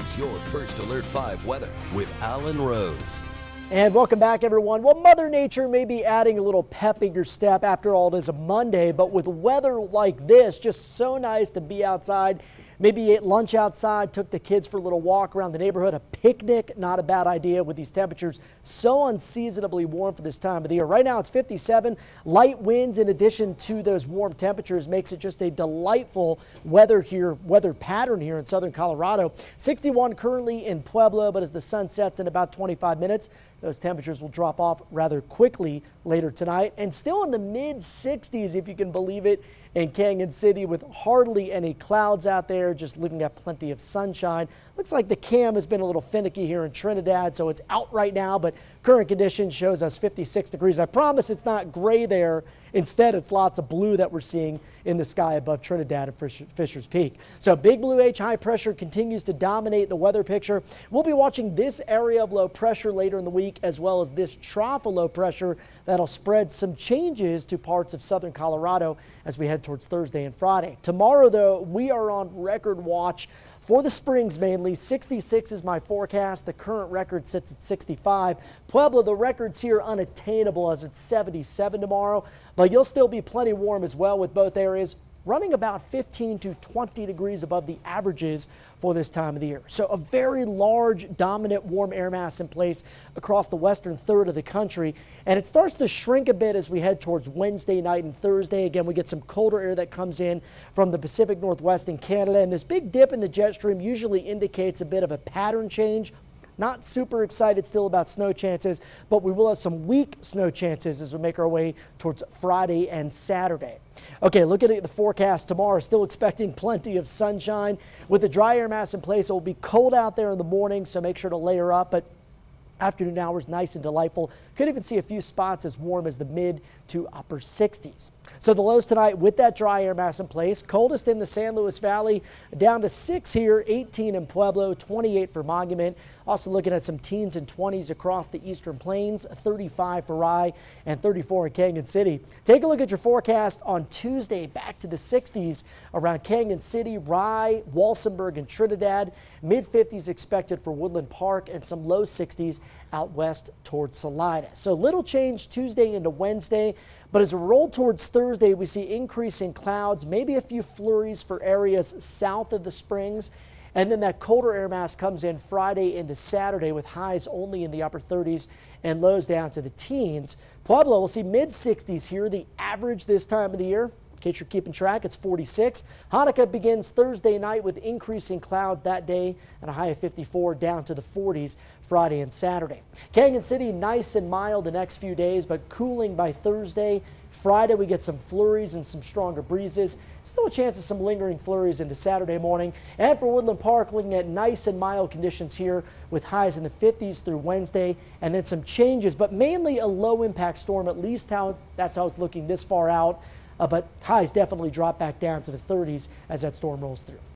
is your First Alert 5 weather with Alan Rose. And welcome back, everyone. Well, Mother Nature may be adding a little pep in your step. After all, it is a Monday, but with weather like this, just so nice to be outside. Maybe you ate lunch outside, took the kids for a little walk around the neighborhood. A picnic, not a bad idea with these temperatures so unseasonably warm for this time of the year. Right now it's 57. Light winds in addition to those warm temperatures makes it just a delightful weather pattern here in southern Colorado. 61 currently in Pueblo, but as the sun sets in about 25 minutes, those temperatures will drop off rather quickly later tonight, and still in the mid 60s, if you can believe it, in Canyon City with hardly any clouds out there, just looking at plenty of sunshine. Looks like the cam has been a little finicky here in Trinidad, so it's out right now, but current conditions shows us 56 degrees. I promise it's not gray there. Instead, it's lots of blue that we're seeing in the sky above Trinidad and Fisher's Peak. So Big Blue H high pressure continues to dominate the weather picture. We'll be watching this area of low pressure later in the week, as well as this trough of low pressure that'll spread some changes to parts of southern Colorado as we head towards Thursday and Friday. Tomorrow, though, we are on record watch for the Springs mainly. 66 is my forecast. The current record sits at 65. Pueblo, the record's here unattainable as it's 77 tomorrow, but you'll still be plenty warm as well with both areas running about 15 to 20 degrees above the averages for this time of the year. So a very large, dominant warm air mass in place across the western third of the country. And it starts to shrink a bit as we head towards Wednesday night and Thursday. Again, we get some colder air that comes in from the Pacific Northwest and Canada. And this big dip in the jet stream usually indicates a bit of a pattern change. Not super excited still about snow chances, but we will have some weak snow chances as we make our way towards Friday and Saturday. Okay, looking at the forecast tomorrow, still expecting plenty of sunshine. With the dry air mass in place, it will be cold out there in the morning, so make sure to layer up. But afternoon hours, nice and delightful. Could even see a few spots as warm as the mid to upper 60s. So the lows tonight with that dry air mass in place, coldest in the San Luis Valley, down to 6 here, 18 in Pueblo, 28 for Monument. Also looking at some teens and 20s across the eastern plains, 35 for Rye and 34 in Canyon City. Take a look at your forecast on Tuesday, back to the 60s around Canyon City, Rye, Walsenburg, and Trinidad. Mid 50s expected for Woodland Park and some low 60s out west towards Salida. So little change Tuesday into Wednesday, but as we roll towards Thursday, we see increasing clouds, maybe a few flurries for areas south of the Springs. And then that colder air mass comes in Friday into Saturday with highs only in the upper 30s and lows down to the teens. Pueblo will see mid 60s here, the average this time of the year. In case you're keeping track, it's 46. Hanukkah begins Thursday night with increasing clouds that day and a high of 54 down to the 40s Friday and Saturday. Canyon City, nice and mild the next few days, but cooling by Thursday. Friday, we get some flurries and some stronger breezes. Still a chance of some lingering flurries into Saturday morning. And for Woodland Park, looking at nice and mild conditions here with highs in the 50s through Wednesday, and then some changes, but mainly a low impact storm, at least that's how it's looking this far out. But highs definitely drop back down to the 30s as that storm rolls through.